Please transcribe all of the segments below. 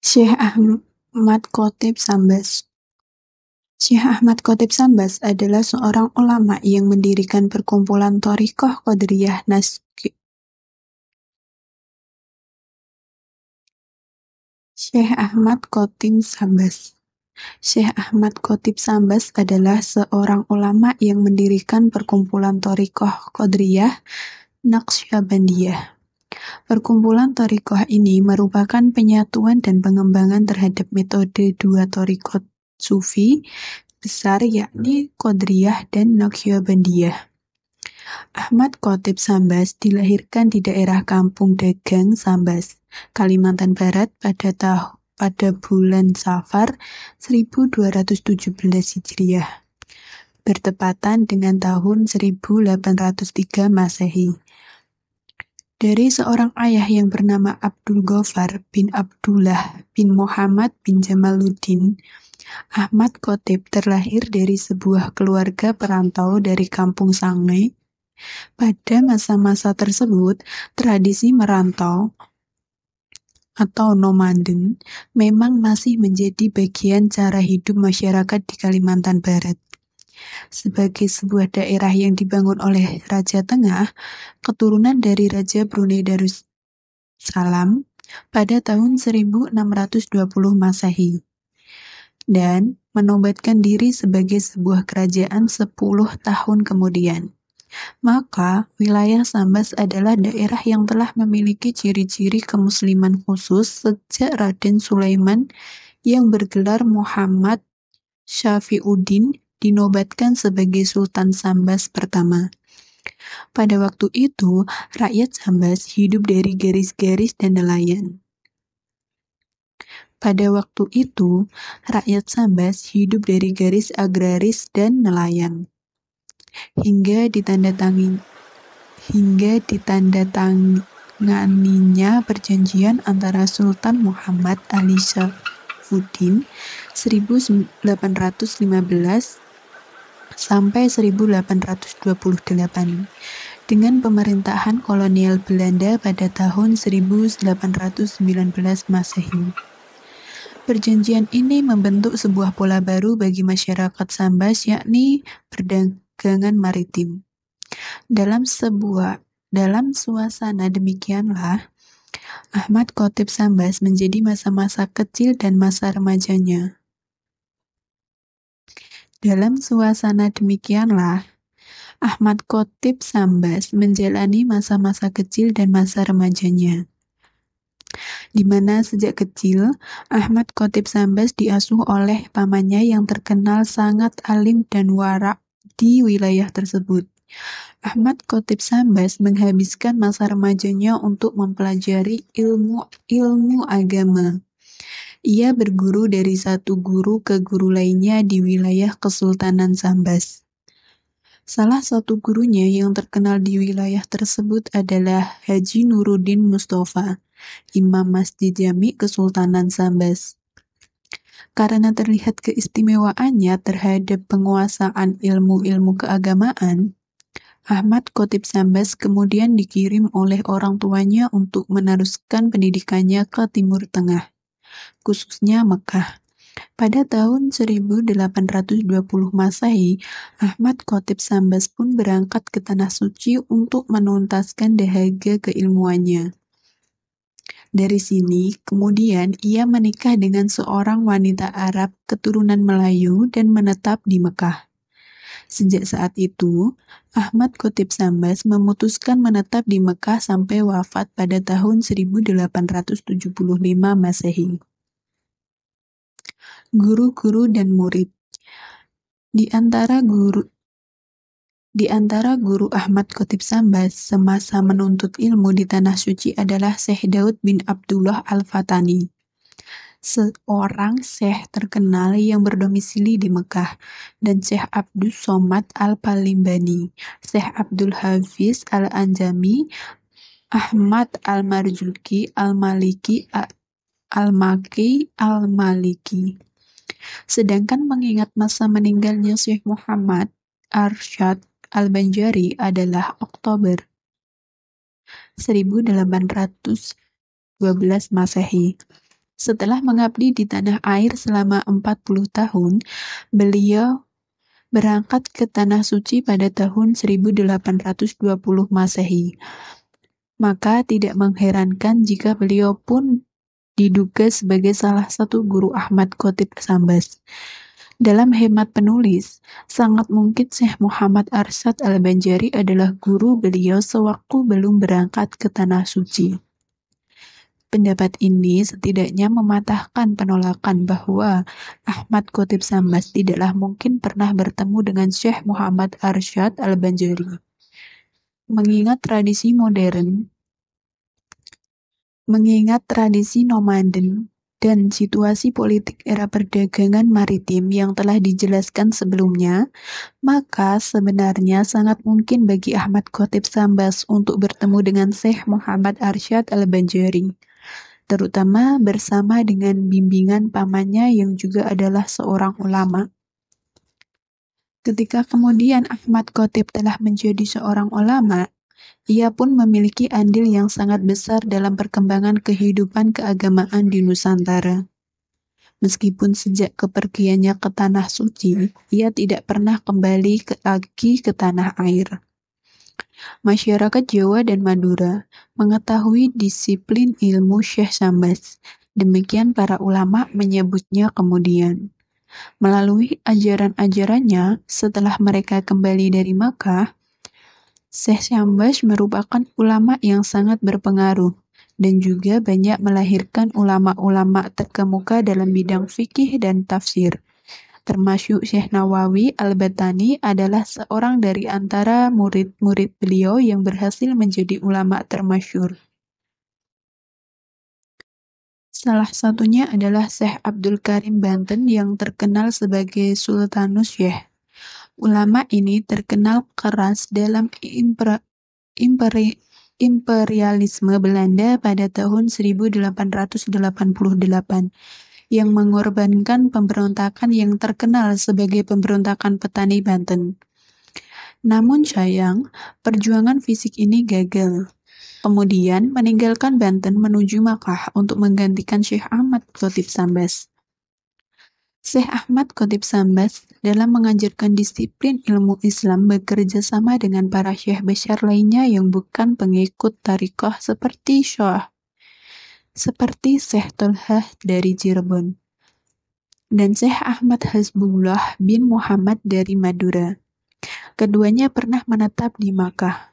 Syekh Ahmad Khatib Sambas. Syekh Ahmad Khatib Sambas adalah seorang ulama yang mendirikan perkumpulan Thariqah Qadiriyah Syekh Ahmad Khatib Sambas. Syekh Ahmad Khatib Sambas adalah seorang ulama yang mendirikan perkumpulan Thariqah Qadiriyah Naqsyabandiyah. Perkumpulan Thariqah ini merupakan penyatuan dan pengembangan terhadap metode dua thariqat Sufi besar yakni Qadiriyah dan Naqsyabandiyah. Ahmad Khatib Sambas dilahirkan di daerah Kampung Dagang Sambas, Kalimantan Barat pada bulan Safar 1217 Hijriah, bertepatan dengan tahun 1803 Masehi. Dari seorang ayah yang bernama Abdul Ghaffar bin Abdullah bin Muhammad bin Jamaluddin, Ahmad Khatib terlahir dari sebuah keluarga perantau dari Kampung Sangai. Pada masa-masa tersebut, tradisi merantau atau nomaden memang masih menjadi bagian cara hidup masyarakat di Kalimantan Barat. Sebagai sebuah daerah yang dibangun oleh Raja Tengah, keturunan dari Raja Brunei Darussalam pada tahun 1620 Masehi, dan menobatkan diri sebagai sebuah kerajaan 10 tahun kemudian. Maka, wilayah Sambas adalah daerah yang telah memiliki ciri-ciri kemusliman khusus sejak Raden Sulaiman yang bergelar Muhammad Syafiuddin dinobatkan sebagai Sultan Sambas pertama. Pada waktu itu, rakyat Sambas hidup dari garis-garis dan nelayan. Pada waktu itu, rakyat Sambas hidup dari garis agraris dan nelayan. Hingga ditandatanganinya perjanjian antara Sultan Muhammad Ali Syafuddin 1815 sampai 1828 dengan pemerintahan kolonial Belanda pada tahun 1819 Masehi. Perjanjian ini membentuk sebuah pola baru bagi masyarakat Sambas, yakni perdagangan maritim. Dalam suasana demikianlah, Ahmad Khatib Sambas menjadi masa-masa kecil dan masa remajanya. Dalam suasana demikianlah, Ahmad Khatib Sambas menjalani masa-masa kecil dan masa remajanya, di mana sejak kecil Ahmad Khatib Sambas diasuh oleh pamannya yang terkenal sangat alim dan warak di wilayah tersebut. Ahmad Khatib Sambas menghabiskan masa remajanya untuk mempelajari ilmu agama. Ia berguru dari satu guru ke guru lainnya di wilayah Kesultanan Sambas. Salah satu gurunya yang terkenal di wilayah tersebut adalah Haji Nuruddin Mustafa, Imam Masjid Jami Kesultanan Sambas. Karena terlihat keistimewaannya terhadap penguasaan ilmu-ilmu keagamaan, Ahmad Khatib Sambas kemudian dikirim oleh orang tuanya untuk meneruskan pendidikannya ke Timur Tengah, khususnya Mekah. Pada tahun 1820 Masehi, Ahmad Khatib Sambas pun berangkat ke Tanah Suci untuk menuntaskan dahaga keilmuannya. Dari sini, kemudian ia menikah dengan seorang wanita Arab keturunan Melayu dan menetap di Mekah. Sejak saat itu, Ahmad Khatib Sambas memutuskan menetap di Mekah sampai wafat pada tahun 1875 Masehi. Guru-guru dan murid. Di antara guru Ahmad Khatib Sambas semasa menuntut ilmu di Tanah Suci adalah Syekh Daud bin Abdullah Al-Fatani, seorang syekh terkenal yang berdomisili di Mekah, dan Syekh Abdus Somad Al-Palimbani, Syekh Abdul Hafiz Al-Anjami, Ahmad Al-Marzuki Al-Maliki Al-Maliki. Sedangkan mengingat masa meninggalnya Syekh Muhammad Arsyad Al-Banjari adalah Oktober 1812 Masehi. Setelah mengabdi di tanah air selama 40 tahun, beliau berangkat ke Tanah Suci pada tahun 1820 Masehi. Maka tidak mengherankan jika beliau pun diduga sebagai salah satu guru Ahmad Khatib Sambas. Dalam hemat penulis, sangat mungkin Syekh Muhammad Arsyad Al-Banjari adalah guru beliau sewaktu belum berangkat ke Tanah Suci. Pendapat ini setidaknya mematahkan penolakan bahwa Ahmad Khatib Sambas tidaklah mungkin pernah bertemu dengan Syekh Muhammad Arsyad Al-Banjari. Mengingat tradisi nomaden dan situasi politik era perdagangan maritim yang telah dijelaskan sebelumnya, maka sebenarnya sangat mungkin bagi Ahmad Khatib Sambas untuk bertemu dengan Syekh Muhammad Arsyad Al-Banjari, terutama bersama dengan bimbingan pamannya yang juga adalah seorang ulama. Ketika kemudian Ahmad Khatib telah menjadi seorang ulama, ia pun memiliki andil yang sangat besar dalam perkembangan kehidupan keagamaan di Nusantara. Meskipun sejak kepergiannya ke Tanah Suci, ia tidak pernah kembali lagi ke tanah air. Masyarakat Jawa dan Madura mengetahui disiplin ilmu Syekh Sambas. Demikian para ulama menyebutnya kemudian. Melalui ajaran-ajarannya, setelah mereka kembali dari Makkah, Syekh Sambas merupakan ulama yang sangat berpengaruh dan juga banyak melahirkan ulama-ulama terkemuka dalam bidang fikih dan tafsir. Termasuk Syekh Nawawi Al-Batani adalah seorang dari antara murid-murid beliau yang berhasil menjadi ulama termasyhur. Salah satunya adalah Syekh Abdul Karim Banten yang terkenal sebagai Sultanus Syekh. Ulama ini terkenal keras dalam imperialisme Belanda pada tahun 1888 yang mengorbankan pemberontakan yang terkenal sebagai pemberontakan petani Banten. Namun sayang, perjuangan fisik ini gagal. Kemudian meninggalkan Banten menuju Makkah untuk menggantikan Syekh Ahmad Khatib Sambas. Syekh Ahmad Khatib Sambas dalam mengajarkan disiplin ilmu Islam bekerja sama dengan para syekh besar lainnya yang bukan pengikut tariqah seperti Syekh Tolhah dari Cirebon dan Syekh Ahmad Hasbullah bin Muhammad dari Madura. Keduanya pernah menetap di Makkah.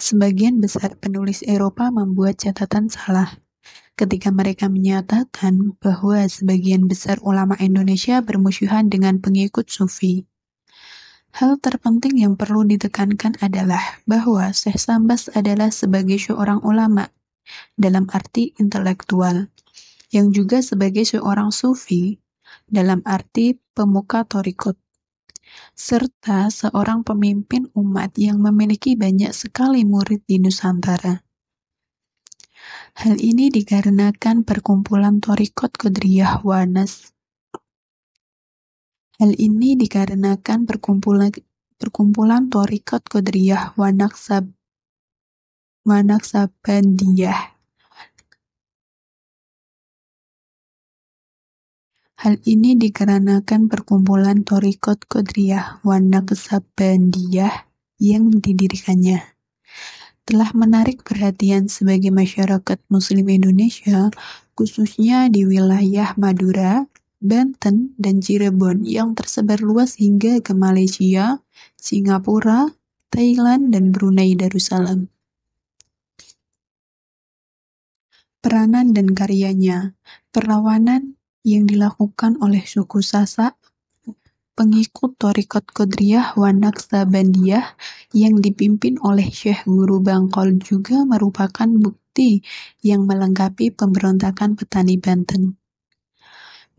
Sebagian besar penulis Eropa membuat catatan salah ketika mereka menyatakan bahwa sebagian besar ulama Indonesia bermusuhan dengan pengikut Sufi. Hal terpenting yang perlu ditekankan adalah bahwa Syekh Sambas adalah sebagai seorang ulama, dalam arti intelektual, yang juga sebagai seorang Sufi, dalam arti pemuka thariqat, serta seorang pemimpin umat yang memiliki banyak sekali murid di Nusantara. Hal ini dikarenakan perkumpulan thariqat Qadiriyah thariqat Qadiriyah wa Naqsabandiyah. Hal ini dikarenakan perkumpulan thariqat Qadiriyah wa Naqsabandiyah yang didirikannya telah menarik perhatian sebagai masyarakat Muslim Indonesia, khususnya di wilayah Madura, Banten, dan Cirebon yang tersebar luas hingga ke Malaysia, Singapura, Thailand, dan Brunei Darussalam. Peranan dan karyanya, perlawanan yang dilakukan oleh suku Sasak, pengikut thariqat Qadiriyah wa Naqsabandiyah yang dipimpin oleh Syekh Guru Bangkol juga merupakan bukti yang melengkapi pemberontakan petani Banten.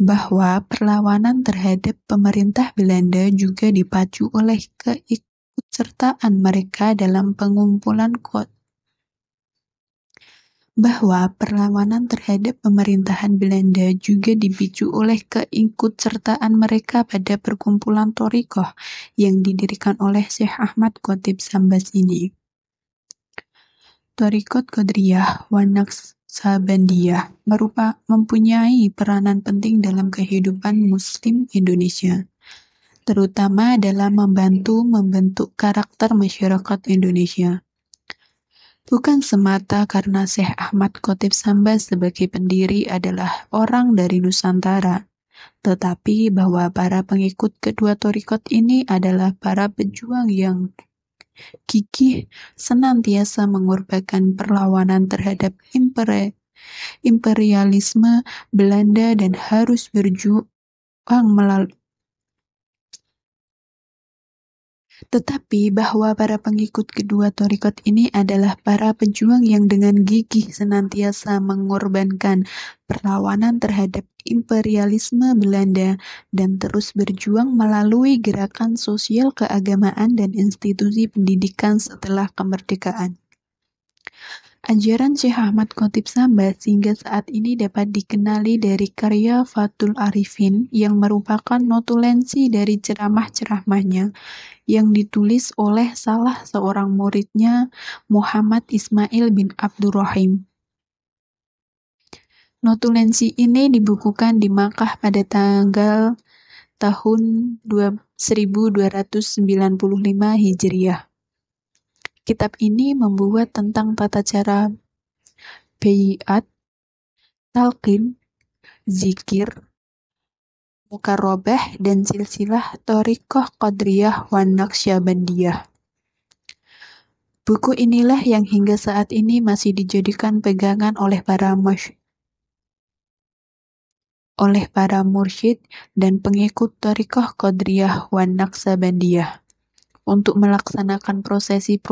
Bahwa perlawanan terhadap pemerintah Belanda juga dipacu oleh keikutsertaan mereka dalam pengumpulan bahwa perlawanan terhadap pemerintahan Belanda juga dipicu oleh keikutsertaan mereka pada perkumpulan thariqah yang didirikan oleh Syekh Ahmad Khatib Sambas ini. Thariqat Qadiriyah wa Naqsabandiyah mempunyai peranan penting dalam kehidupan Muslim Indonesia, terutama dalam membantu membentuk karakter masyarakat Indonesia. Bukan semata karena Syekh Ahmad Khatib Sambas sebagai pendiri adalah orang dari Nusantara, tetapi bahwa para pengikut kedua thariqat ini adalah para pejuang yang gigih senantiasa mengorbankan perlawanan terhadap imperialisme Belanda dan harus berjuang Tetapi bahwa para pengikut kedua thariqat ini adalah para pejuang yang dengan gigih senantiasa mengorbankan perlawanan terhadap imperialisme Belanda dan terus berjuang melalui gerakan sosial keagamaan dan institusi pendidikan setelah kemerdekaan. Ajaran Syekh Ahmad Khatib Sambas hingga saat ini dapat dikenali dari karya Fathul Arifin yang merupakan notulensi dari ceramah-ceramahnya yang ditulis oleh salah seorang muridnya, Muhammad Ismail bin Abdurrahim. Notulensi ini dibukukan di Makkah pada tanggal tahun 1295 Hijriah. Kitab ini membuat tentang tata cara baiat, talqin, zikir, mukarobah, dan silsilah thariqah Qadiriyah wa Naqsyabandiyah. Buku inilah yang hingga saat ini masih dijadikan pegangan oleh para mursyid dan pengikut thariqah Qadiriyah wa Naqsyabandiyah untuk melaksanakan prosesi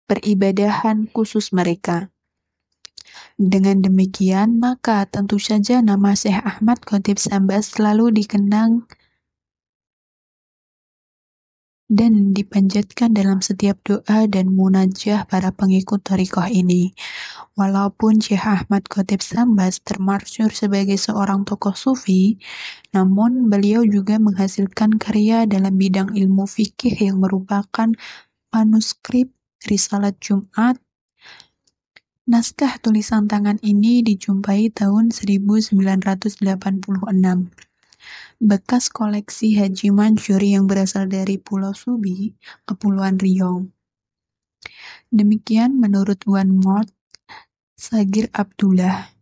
peribadahan khusus mereka. Dengan demikian, maka tentu saja nama Syekh Ahmad Khatib Sambas selalu dikenang dan dipanjatkan dalam setiap doa dan munajah para pengikut thariqah ini. Walaupun Syekh Ahmad Khatib Sambas termasyhur sebagai seorang tokoh sufi, namun beliau juga menghasilkan karya dalam bidang ilmu fikih yang merupakan manuskrip Risalat Jumat. Naskah tulisan tangan ini dijumpai tahun 1986. Bekas koleksi Haji Mansur yang berasal dari Pulau Subi, Kepulauan Riau. Demikian menurut Wan Sagir Abdullah,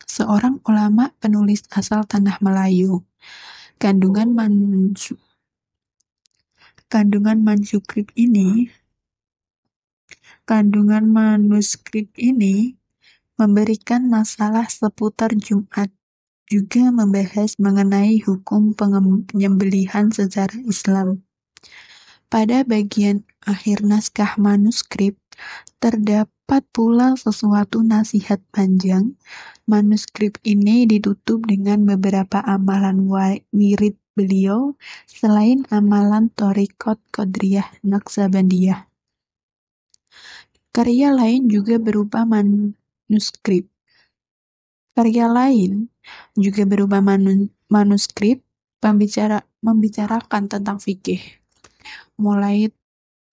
seorang ulama penulis asal Tanah Melayu. Kandungan manuskrip ini memberikan masalah seputar Jumat, juga membahas mengenai hukum penyembelihan secara Islam. Pada bagian akhir naskah manuskrip, terdapat pula sesuatu nasihat panjang. Manuskrip ini ditutup dengan beberapa amalan wirid beliau, selain amalan thariqat Qadiriyah Naqsabandiyah. Karya lain juga berupa manuskrip membicarakan tentang fikih, mulai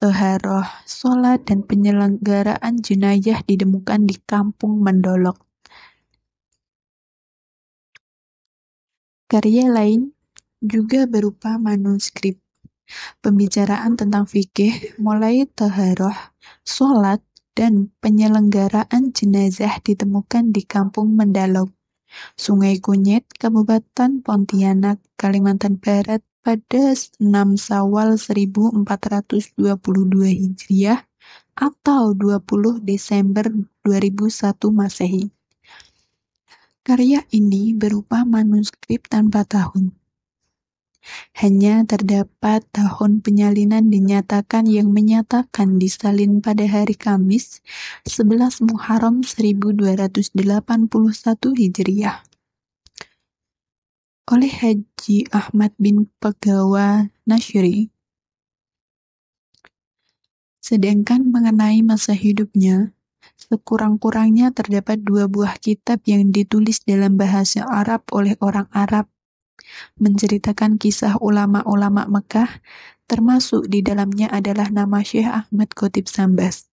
toharoh, sholat, dan penyelenggaraan jenayah ditemukan di Kampung Mendolok. Karya lain juga berupa manuskrip pembicaraan tentang fikih, mulai toharoh, sholat, dan penyelenggaraan jenazah ditemukan di Kampung Mendalok, Sungai Kunyit, Kabupaten Pontianak, Kalimantan Barat pada 6 Syawal 1422 Hijriah atau 20 Desember 2001 Masehi. Karya ini berupa manuskrip tanpa tahun. Hanya terdapat tahun penyalinan dinyatakan yang menyatakan disalin pada hari Kamis 11 Muharram 1281 Hijriah oleh Haji Ahmad bin Pegawa Nasyri. Sedangkan mengenai masa hidupnya, sekurang-kurangnya terdapat 2 buah kitab yang ditulis dalam bahasa Arab oleh orang Arab, menceritakan kisah ulama-ulama Mekah, termasuk di dalamnya adalah nama Syekh Ahmad Khatib Sambas.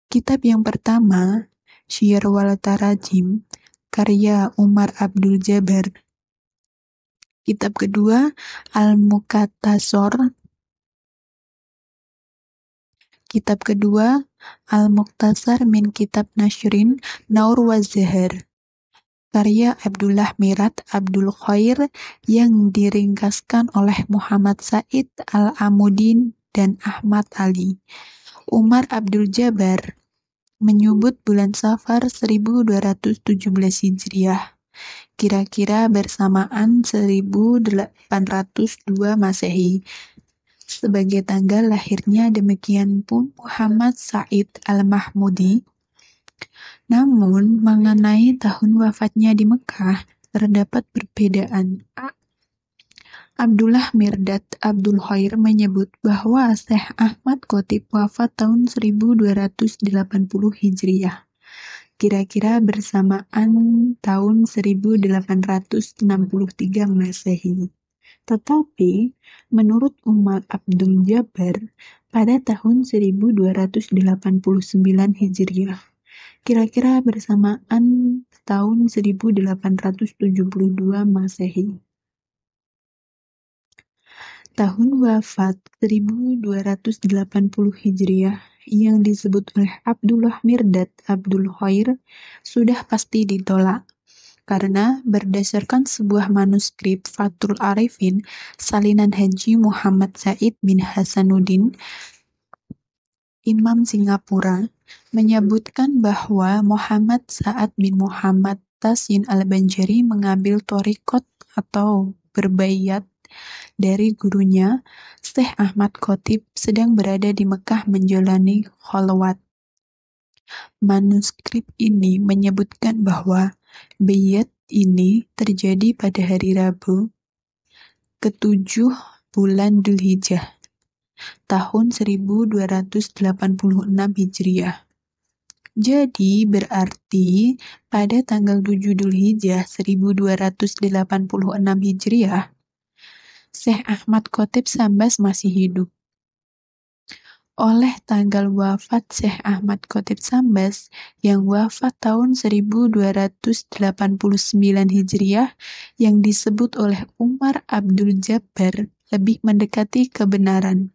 Kitab yang pertama, Syiar wal Tarajim, karya Umar Abdul Jabbar. Kitab kedua, Al-Muqtasar. Kitab kedua, Al-Muqtasar min Kitab Nashrin Naur wa Zahar, karya Abdullah Mirat Abdul Khair yang diringkaskan oleh Muhammad Said Al-Amudin dan Ahmad Ali. Umar Abdul Jabbar menyebut bulan Safar 1217 Hijriah, kira-kira bersamaan 1802 Masehi, sebagai tanggal lahirnya. Demikian pun Muhammad Said Al-Mahmudi. Namun, mengenai tahun wafatnya di Mekah, terdapat perbedaan. Abdullah Mirdad Abdul Khair menyebut bahwa Syekh Ahmad Khatib wafat tahun 1280 Hijriah, kira-kira bersamaan tahun 1863 Masehi. Tetapi, menurut Umar Abdul Jabbar, pada tahun 1289 Hijriah, kira-kira bersamaan tahun 1872 Masehi. Tahun wafat 1280 Hijriah yang disebut oleh Abdullah Mirdad Abdul Khair sudah pasti ditolak, karena berdasarkan sebuah manuskrip Fathul Arifin salinan Haji Muhammad Said bin Hasanuddin, Imam Singapura, menyebutkan bahwa Muhammad Sa'ad bin Muhammad Tasin al-Banjari mengambil thariqat atau berbayat dari gurunya, Syekh Ahmad Khatib, sedang berada di Mekah menjalani kholwat. Manuskrip ini menyebutkan bahwa bayat ini terjadi pada hari Rabu, ke-7 bulan Dzulhijjah, tahun 1286 Hijriah. Jadi berarti pada tanggal 7 Dzulhijjah 1286 Hijriah, Syekh Ahmad Khatib Sambas masih hidup. Oleh tanggal wafat Syekh Ahmad Khatib Sambas yang wafat tahun 1289 Hijriah yang disebut oleh Umar Abdul Jabbar lebih mendekati kebenaran.